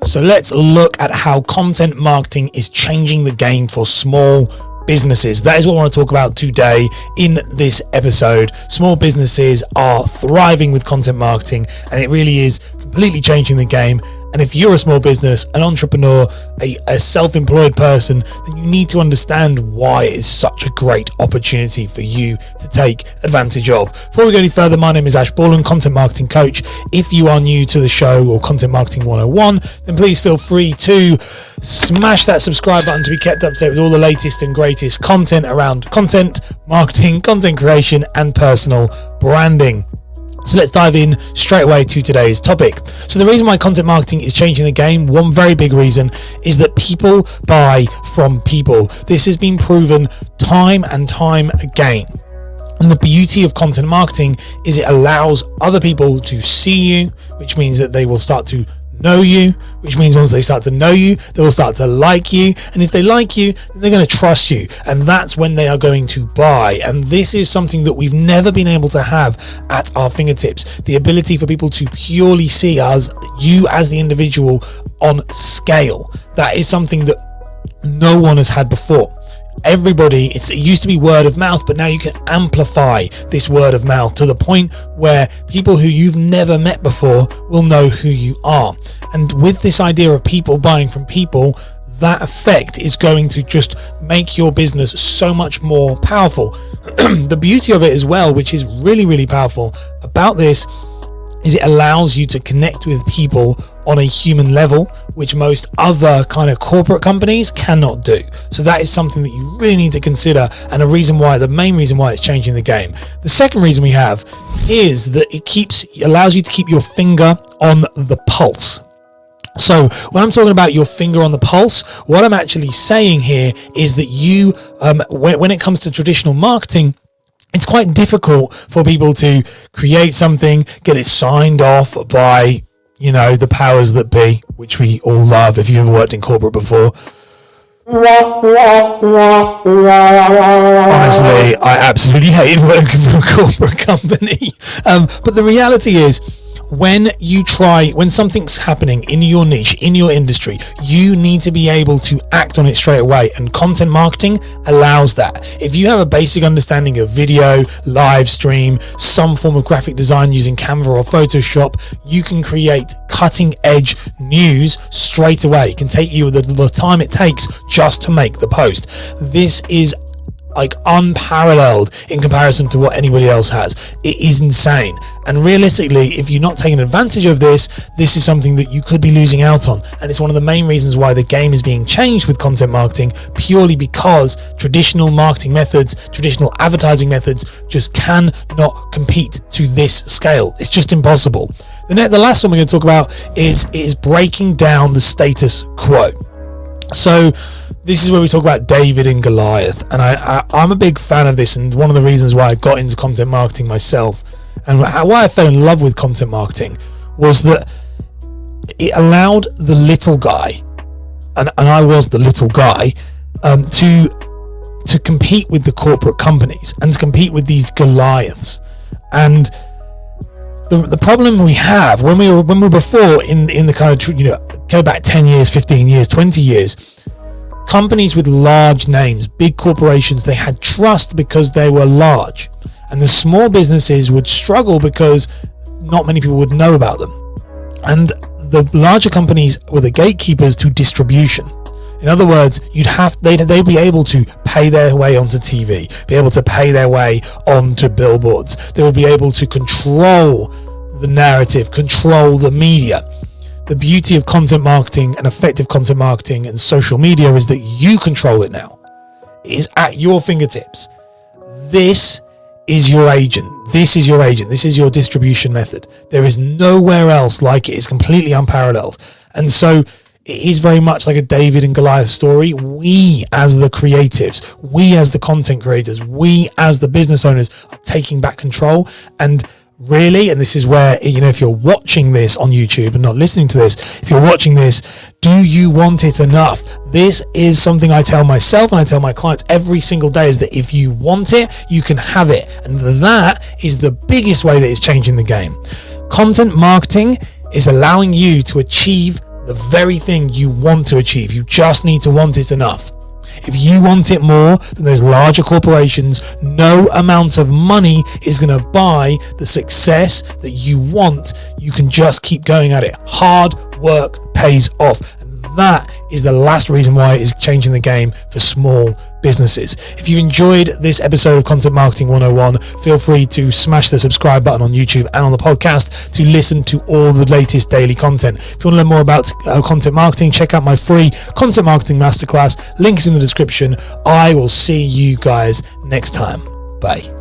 So let's look at how content marketing is changing the game for small businesses. That is what I want to talk about today in this episode. Small businesses are thriving with content marketing, and it really is completely changing the game. And if you're a small business, an entrepreneur, a self-employed person, then you need to understand why it is such a great opportunity for you to take advantage of. Before we go any further, my name is Borland, content marketing coach. If you are new to the show or Content Marketing 101, then please feel free to smash that subscribe button to be kept up to date with all the latest and greatest content around content marketing, content creation, and personal branding. So let's dive in straight away to today's topic. So the reason why content marketing is changing the game, one very big reason, is that people buy from people. This has been proven time and time again. And the beauty of content marketing is it allows other people to see you, which means that they will start to know you, which means once they start to know you, they will start to like you, and if they like you, then they're going to trust you, and that's when they are going to buy. And this is something that we've never been able to have at our fingertips, the ability for people to purely see you as the individual on scale. That is something that no one has had before. Everybody, it used to be word of mouth, but now you can amplify this word of mouth to the point where people who you've never met before will know who you are. And with this idea of people buying from people, that effect is going to just make your business so much more powerful. The beauty of it as well, which is really, really powerful about this, is it allows you to connect with people on a human level, which most other kind of corporate companies cannot do. So that is something that you really need to consider, and the main reason why it's changing the game. The second reason we have is that it allows you to keep your finger on the pulse. So when I'm talking about your finger on the pulse, what I'm actually saying here is that you, when it comes to traditional marketing, it's quite difficult for people to create something, get it signed off by, the powers that be, which we all love if you've ever worked in corporate before. Honestly, I absolutely hate working for a corporate company. But the reality is, when something's happening in your niche, in your industry, you need to be able to act on it straight away, and content marketing allows that. If you have a basic understanding of video, live stream, some form of graphic design using Canva or Photoshop, you can create cutting edge news straight away. It can take you the time it takes just to make the post. This is unparalleled in comparison to what anybody else has. It is insane. And realistically, if you're not taking advantage of this is something that you could be losing out on. And it's one of the main reasons why the game is being changed with content marketing, purely because traditional marketing methods, traditional advertising methods just cannot compete to this scale. It's just impossible. The last one we're going to talk about is breaking down the status quo. So this is where we talk about David and Goliath, and I'm a big fan of this, and one of the reasons why I got into content marketing myself and why I fell in love with content marketing was that it allowed the little guy, and I was the little guy, to compete with the corporate companies and to compete with these Goliaths. And the problem we have when we were before in the kind of, go back 10 years, 15 years, 20 years, companies with large names, big corporations, they had trust because they were large, and the small businesses would struggle because not many people would know about them. And the larger companies were the gatekeepers to distribution. In other words, they'd be able to pay their way onto TV, be able to pay their way onto billboards. They would be able to control the narrative, control the media. The beauty of content marketing and effective content marketing and social media is that you control it now. It is at your fingertips. This is your agent. This is your agent. This is your distribution method. There is nowhere else like it. It's completely unparalleled. And so it is very much like a David and Goliath story. We as the creatives, we as the content creators, we as the business owners are taking back control. And really, and this is where, if you're watching this on YouTube and not listening to this, if you're watching this, do you want it enough? This is something I tell myself and I tell my clients every single day, is that if you want it, you can have it. And that is the biggest way that it's changing the game. Content marketing is allowing you to achieve the very thing you want to achieve. You just need to want it enough. If you want it more than those larger corporations, no amount of money is going to buy the success that you want. You can just keep going at it. Hard work pays off. And that is the last reason why it is changing the game for small businesses. If you enjoyed this episode of Content Marketing 101, feel free to smash the subscribe button on YouTube and on the podcast to listen to all the latest daily content. If you want to learn more about content marketing, check out my free Content Marketing Masterclass. Link is in the description. I will see you guys next time. Bye.